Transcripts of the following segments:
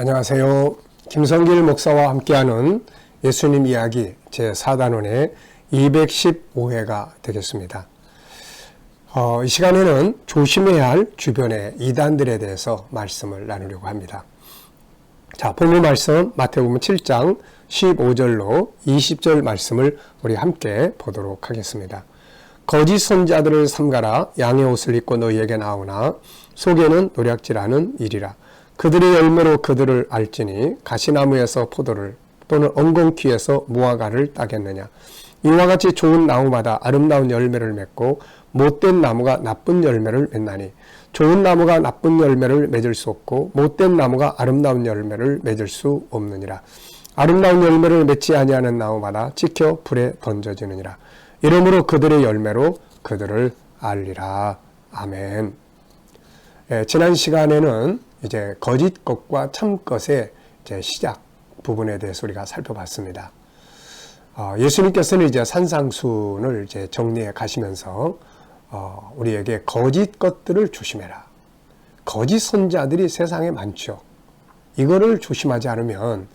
안녕하세요. 김성길 목사와 함께하는 예수님 이야기 제4단원의 215회가 되겠습니다. 이 시간에는 조심해야 할 주변의 이단들에 대해서 말씀을 나누려고 합니다. 자, 본문 말씀 마태복음 7장 15절로 20절 말씀을 우리 함께 보도록 하겠습니다. 거짓 선자들을 삼가라. 양의 옷을 입고 너희에게 나오나 속에는 노략질하는 일이라. 그들의 열매로 그들을 알지니 가시나무에서 포도를 또는 엉겅퀴에서 무화과를 따겠느냐. 이와 같이 좋은 나무마다 아름다운 열매를 맺고 못된 나무가 나쁜 열매를 맺나니 좋은 나무가 나쁜 열매를 맺을 수 없고 못된 나무가 아름다운 열매를 맺을 수 없느니라. 아름다운 열매를 맺지 아니하는 나무마다 찍혀 불에 던져지느니라. 이러므로 그들의 열매로 그들을 알리라. 아멘. 지난 시간에는 이제 거짓 것과 참 것의 이제 시작 부분에 대해서 우리가 살펴봤습니다. 예수님께서는 이제 산상순을 이제 정리해 가시면서 우리에게 거짓 것들을 조심해라. 거짓 선자들이 세상에 많죠. 이거를 조심하지 않으면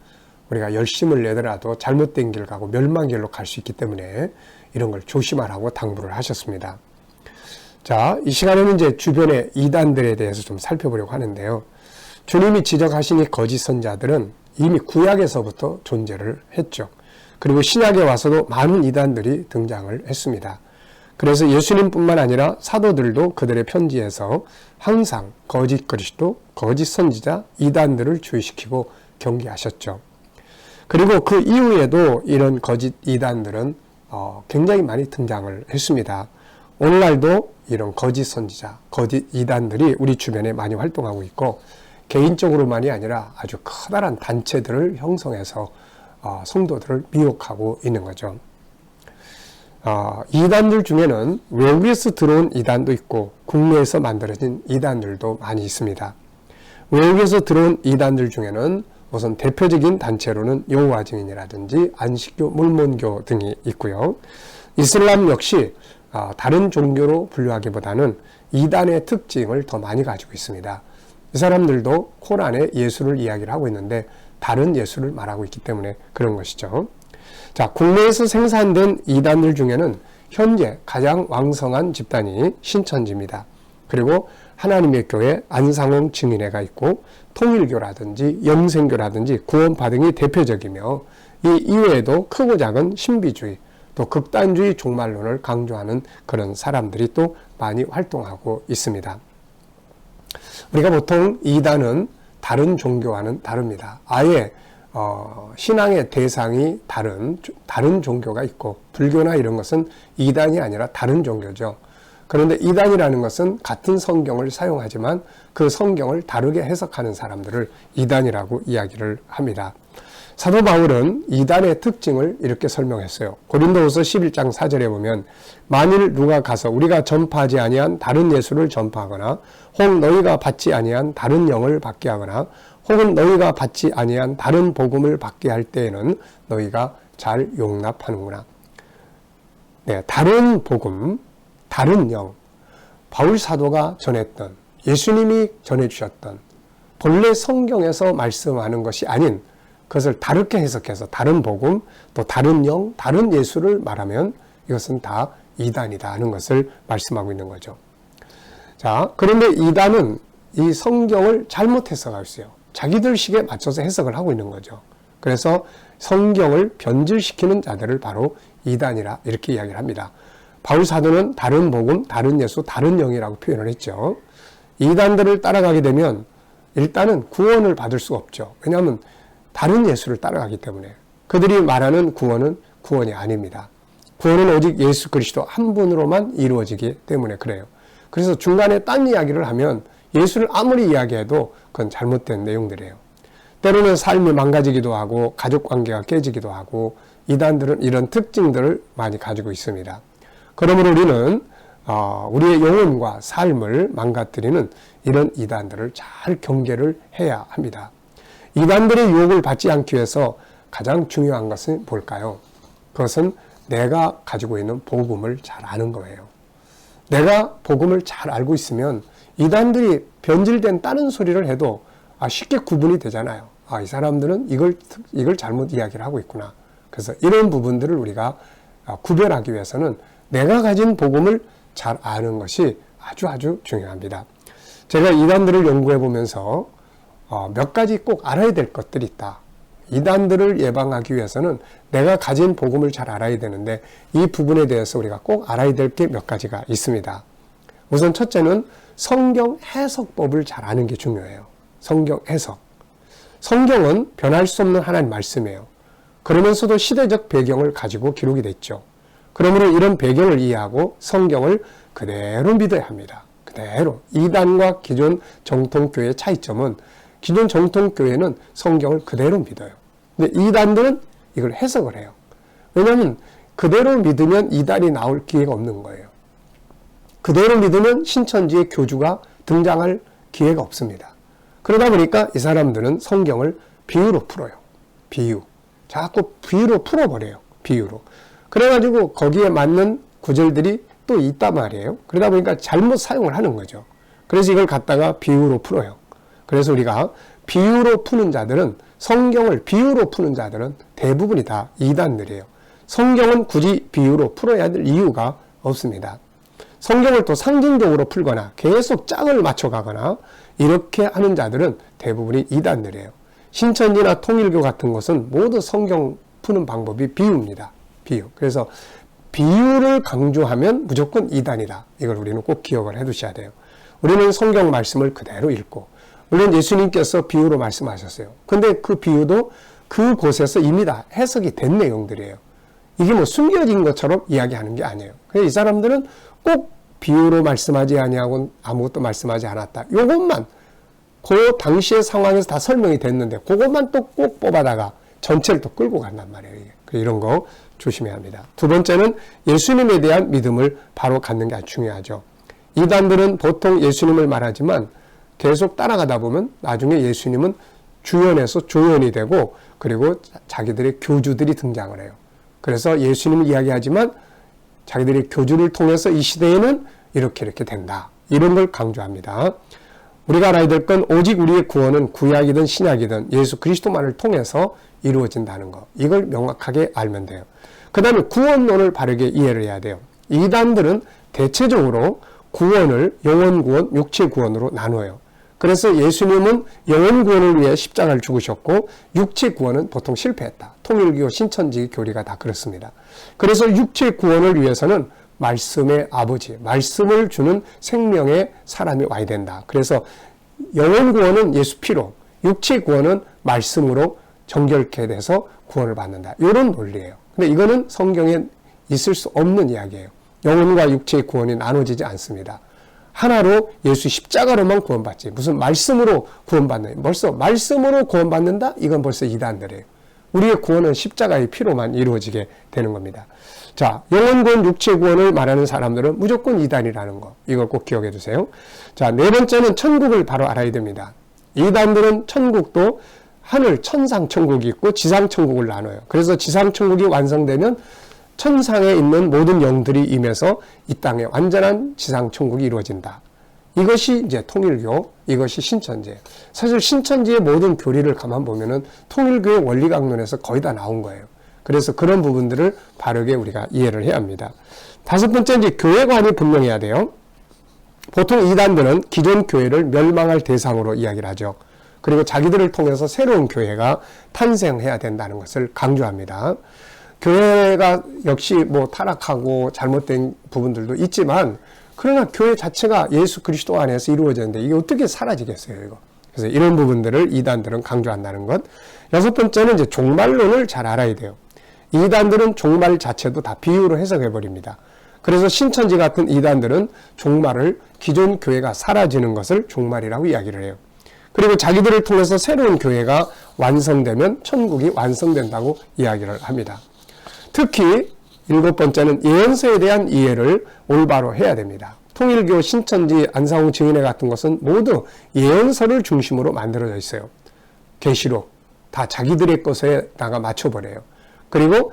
우리가 열심을 내더라도 잘못된 길 가고 멸망길로 갈 수 있기 때문에 이런 걸 조심하라고 당부를 하셨습니다. 자, 이 시간에는 이제 주변의 이단들에 대해서 좀 살펴보려고 하는데요. 주님이 지적하신 이 거짓 선자들은 이미 구약에서부터 존재를 했죠. 그리고 신약에 와서도 많은 이단들이 등장을 했습니다. 그래서 예수님뿐만 아니라 사도들도 그들의 편지에서 항상 거짓 그리스도, 거짓 선지자, 이단들을 주의시키고 경계하셨죠. 그리고 그 이후에도 이런 거짓 이단들은 굉장히 많이 등장을 했습니다. 오늘날도 이런 거짓 선지자, 거짓 이단들이 우리 주변에 많이 활동하고 있고 개인적으로만이 아니라 아주 커다란 단체들을 형성해서 성도들을 미혹하고 있는 거죠. 이단들 중에는 외국에서 들어온 이단도 있고 국내에서 만들어진 이단들도 많이 있습니다. 외국에서 들어온 이단들 중에는 우선 대표적인 단체로는 여호와 증인이라든지 안식교, 몰몬교 등이 있고요. 이슬람 역시 다른 종교로 분류하기보다는 이단의 특징을 더 많이 가지고 있습니다. 이 사람들도 코란에 예수를 이야기를 하고 있는데 다른 예수를 말하고 있기 때문에 그런 것이죠. 자, 국내에서 생산된 이단들 중에는 현재 가장 왕성한 집단이 신천지입니다. 그리고 하나님의 교회 안상홍 증인회가 있고 통일교라든지 영생교라든지 구원파 등이 대표적이며 이 이외에도 크고 작은 신비주의 또 극단주의 종말론을 강조하는 그런 사람들이 또 많이 활동하고 있습니다. 우리가 보통 이단은 다른 종교와는 다릅니다. 아예 신앙의 대상이 다른 종교가 있고 불교나 이런 것은 이단이 아니라 다른 종교죠. 그런데 이단이라는 것은 같은 성경을 사용하지만 그 성경을 다르게 해석하는 사람들을 이단이라고 이야기를 합니다. 사도 바울은 이단의 특징을 이렇게 설명했어요. 고린도후서 11장 4절에 보면 만일 누가 가서 우리가 전파하지 아니한 다른 예수를 전파하거나 혹 너희가 받지 아니한 다른 영을 받게 하거나 혹은 너희가 받지 아니한 다른 복음을 받게 할 때에는 너희가 잘 용납하는구나. 네, 다른 복음, 다른 영, 바울 사도가 전했던 예수님이 전해주셨던 본래 성경에서 말씀하는 것이 아닌 그것을 다르게 해석해서 다른 복음, 또 다른 영, 다른 예수를 말하면 이것은 다 이단이다 하는 것을 말씀하고 있는 거죠. 자, 그런데 이단은 이 성경을 잘못 해석하고 있어요. 자기들 식에 맞춰서 해석을 하고 있는 거죠. 그래서 성경을 변질시키는 자들을 바로 이단이라 이렇게 이야기를 합니다. 바울 사도는 다른 복음, 다른 예수, 다른 영이라고 표현을 했죠. 이단들을 따라가게 되면 일단은 구원을 받을 수가 없죠. 왜냐하면 다른 예수를 따라가기 때문에 그들이 말하는 구원은 구원이 아닙니다. 구원은 오직 예수 그리스도 한 분으로만 이루어지기 때문에 그래요. 그래서 중간에 딴 이야기를 하면 예수를 아무리 이야기해도 그건 잘못된 내용들이에요. 때로는 삶이 망가지기도 하고 가족관계가 깨지기도 하고 이단들은 이런 특징들을 많이 가지고 있습니다. 그러므로 우리는 우리의 영혼과 삶을 망가뜨리는 이런 이단들을 잘 경계를 해야 합니다. 이단들의 유혹을 받지 않기 위해서 가장 중요한 것은 뭘까요? 그것은 내가 가지고 있는 복음을 잘 아는 거예요. 내가 복음을 잘 알고 있으면 이단들이 변질된 다른 소리를 해도 쉽게 구분이 되잖아요. 이 사람들은 이걸 잘못 이야기를 하고 있구나. 그래서 이런 부분들을 우리가 구별하기 위해서는 내가 가진 복음을 잘 아는 것이 아주 중요합니다. 제가 이단들을 연구해 보면서 몇 가지 꼭 알아야 될 것들이 있다. 이단들을 예방하기 위해서는 내가 가진 복음을 잘 알아야 되는데 이 부분에 대해서 우리가 꼭 알아야 될 게 몇 가지가 있습니다. 우선 첫째는 성경 해석법을 잘 아는 게 중요해요. 성경 해석. 성경은 변할 수 없는 하나님 말씀이에요. 그러면서도 시대적 배경을 가지고 기록이 됐죠. 그러므로 이런 배경을 이해하고 성경을 그대로 믿어야 합니다. 그대로. 이단과 기존 정통교회의 차이점은 기존 정통교회는 성경을 그대로 믿어요. 근데 이단들은 이걸 해석을 해요. 왜냐하면 그대로 믿으면 이단이 나올 기회가 없는 거예요. 그대로 믿으면 신천지의 교주가 등장할 기회가 없습니다. 그러다 보니까 이 사람들은 성경을 비유로 풀어요. 비유. 자꾸 비유로 풀어버려요. 비유로. 그래가지고 거기에 맞는 구절들이 또 있단 말이에요. 그러다 보니까 잘못 사용을 하는 거죠. 그래서 이걸 갖다가 비유로 풀어요. 그래서 우리가 비유로 푸는 자들은 성경을 비유로 푸는 자들은 대부분이 다 이단들이에요. 성경은 굳이 비유로 풀어야 될 이유가 없습니다. 성경을 또 상징적으로 풀거나 계속 짝을 맞춰가거나 이렇게 하는 자들은 대부분이 이단들이에요. 신천지나 통일교 같은 것은 모두 성경 푸는 방법이 비유입니다. 비유. 그래서 비유를 강조하면 무조건 이단이다. 이걸 우리는 꼭 기억을 해 두셔야 돼요. 우리는 성경 말씀을 그대로 읽고 물론 예수님께서 비유로 말씀하셨어요. 근데 그 비유도 그곳에서 이미 다 해석이 된 내용들이에요. 이게 뭐 숨겨진 것처럼 이야기하는 게 아니에요. 그래서 이 사람들은 꼭 비유로 말씀하지 아니하고 아무것도 말씀하지 않았다. 요것만 그 당시의 상황에서 다 설명이 됐는데 그것만 또 꼭 뽑아다가 전체를 또 끌고 간단 말이에요. 이런 거 조심해야 합니다. 두 번째는 예수님에 대한 믿음을 바로 갖는 게 아주 중요하죠. 이단들은 보통 예수님을 말하지만 계속 따라가다 보면 나중에 예수님은 주연에서 조연이 되고 그리고 자기들의 교주들이 등장을 해요. 그래서 예수님을 이야기하지만 자기들의 교주를 통해서 이 시대에는 이렇게 된다. 이런 걸 강조합니다. 우리가 알아야 될 건 오직 우리의 구원은 구약이든 신약이든 예수 그리스도만을 통해서 이루어진다는 거. 이걸 명확하게 알면 돼요. 그 다음에 구원론을 바르게 이해를 해야 돼요. 이단들은 대체적으로 구원을 영혼 구원, 육체 구원으로 나눠요. 그래서 예수님은 영혼 구원을 위해 십자가를 죽으셨고 육체 구원은 보통 실패했다. 통일교, 신천지 교리가 다 그렇습니다. 그래서 육체 구원을 위해서는 말씀의 아버지, 말씀을 주는 생명의 사람이 와야 된다. 그래서 영혼 구원은 예수 피로, 육체 구원은 말씀으로 정결케 돼서 구원을 받는다. 이런 논리예요. 근데 이거는 성경에 있을 수 없는 이야기예요. 영혼과 육체의 구원이 나눠지지 않습니다. 하나로 예수 십자가로만 구원받지. 무슨 말씀으로 구원받는, 벌써 말씀으로 구원받는다? 이건 벌써 이단들이에요. 우리의 구원은 십자가의 피로만 이루어지게 되는 겁니다. 자, 영혼 구원, 육체 구원을 말하는 사람들은 무조건 이단이라는 거. 이걸 꼭 기억해 두세요. 자, 네 번째는 천국을 바로 알아야 됩니다. 이단들은 천국도 하늘 천상 천국이 있고 지상 천국을 나눠요. 그래서 지상 천국이 완성되면 천상에 있는 모든 영들이 임해서 이 땅에 완전한 지상 천국이 이루어진다. 이것이 이제 통일교, 이것이 신천지. 사실 신천지의 모든 교리를 가만 보면은 통일교의 원리 강론에서 거의 다 나온 거예요. 그래서 그런 부분들을 바르게 우리가 이해를 해야 합니다. 다섯 번째, 이제 교회관이 분명해야 돼요. 보통 이단들은 기존 교회를 멸망할 대상으로 이야기를 하죠. 그리고 자기들을 통해서 새로운 교회가 탄생해야 된다는 것을 강조합니다. 교회가 역시 뭐 타락하고 잘못된 부분들도 있지만 그러나 교회 자체가 예수 그리스도 안에서 이루어졌는데 이게 어떻게 사라지겠어요, 이거. 그래서 이런 부분들을 이단들은 강조한다는 것. 여섯 번째는 이제 종말론을 잘 알아야 돼요. 이단들은 종말 자체도 다 비유로 해석해 버립니다. 그래서 신천지 같은 이단들은 종말을 기존 교회가 사라지는 것을 종말이라고 이야기를 해요. 그리고 자기들을 통해서 새로운 교회가 완성되면 천국이 완성된다고 이야기를 합니다. 특히 일곱 번째는 예언서에 대한 이해를 올바로 해야 됩니다. 통일교, 신천지, 안상홍 증인회 같은 것은 모두 예언서를 중심으로 만들어져 있어요. 계시록 다 자기들의 것에다가 맞춰버려요. 그리고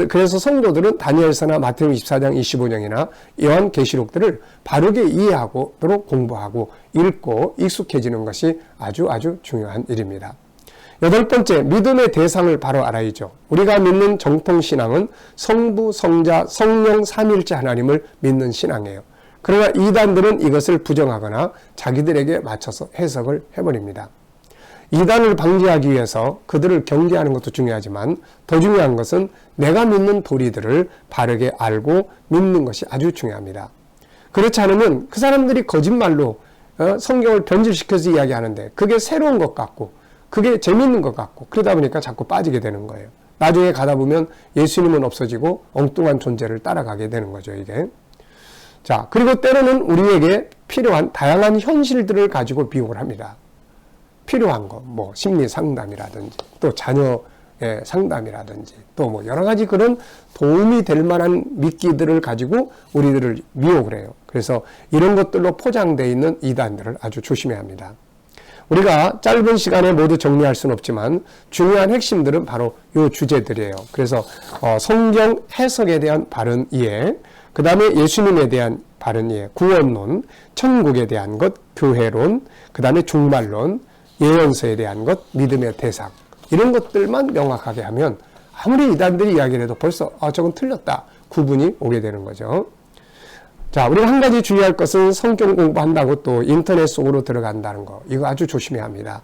그래서 성도들은 다니엘서나 마태복음 24장 25장이나 요한계시록들을 바르게 이해하도록 공부하고 읽고 익숙해지는 것이 아주 중요한 일입니다. 8번째, 믿음의 대상을 바로 알아야죠. 우리가 믿는 정통신앙은 성부, 성자, 성령 삼위일체 하나님을 믿는 신앙이에요. 그러나 이단들은 이것을 부정하거나 자기들에게 맞춰서 해석을 해버립니다. 이단을 방지하기 위해서 그들을 경계하는 것도 중요하지만 더 중요한 것은 내가 믿는 도리들을 바르게 알고 믿는 것이 아주 중요합니다. 그렇지 않으면 그 사람들이 거짓말로 성경을 변질시켜서 이야기하는데 그게 새로운 것 같고 그게 재밌는 것 같고 그러다 보니까 자꾸 빠지게 되는 거예요. 나중에 가다 보면 예수님은 없어지고 엉뚱한 존재를 따라가게 되는 거죠, 이게. 자, 그리고 때로는 우리에게 필요한 다양한 현실들을 가지고 비용을 합니다. 필요한 거, 뭐 심리 상담이라든지 또 자녀의 상담이라든지 또 뭐 여러 가지 그런 도움이 될 만한 미끼들을 가지고 우리들을 미혹을 해요. 그래서 이런 것들로 포장되어 있는 이단들을 아주 조심해야 합니다. 우리가 짧은 시간에 모두 정리할 수는 없지만 중요한 핵심들은 바로 이 주제들이에요. 그래서 성경 해석에 대한 바른 이해, 그 다음에 예수님에 대한 바른 이해, 구원론, 천국에 대한 것, 교회론, 그 다음에 종말론, 예언서에 대한 것, 믿음의 대상, 이런 것들만 명확하게 하면 아무리 이단들이 이야기를 해도 벌써 저건 틀렸다 구분이 오게 되는 거죠. 자, 우리가 한 가지 주의할 것은 성경 공부한다고 또 인터넷 속으로 들어간다는 거, 이거 아주 조심해야 합니다.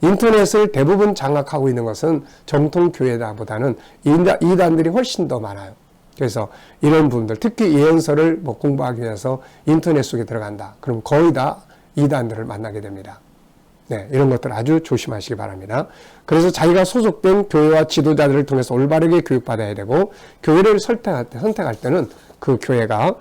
인터넷을 대부분 장악하고 있는 것은 정통교회보다는 이단들이 훨씬 더 많아요. 그래서 이런 분들, 특히 예언서를 뭐 공부하기 위해서 인터넷 속에 들어간다. 그럼 거의 다 이단들을 만나게 됩니다. 네, 이런 것들 아주 조심하시기 바랍니다. 그래서 자기가 소속된 교회와 지도자들을 통해서 올바르게 교육받아야 되고, 교회를 선택할 때는 그 교회가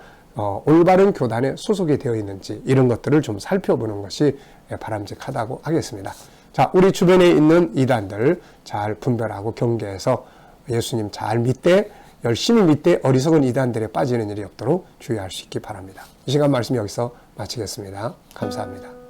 올바른 교단에 소속이 되어 있는지 이런 것들을 좀 살펴보는 것이 바람직하다고 하겠습니다. 자, 우리 주변에 있는 이단들 잘 분별하고 경계해서 예수님 잘 믿되 열심히 믿되 어리석은 이단들에 빠지는 일이 없도록 주의할 수 있기 바랍니다. 이 시간 말씀 여기서 마치겠습니다. 감사합니다.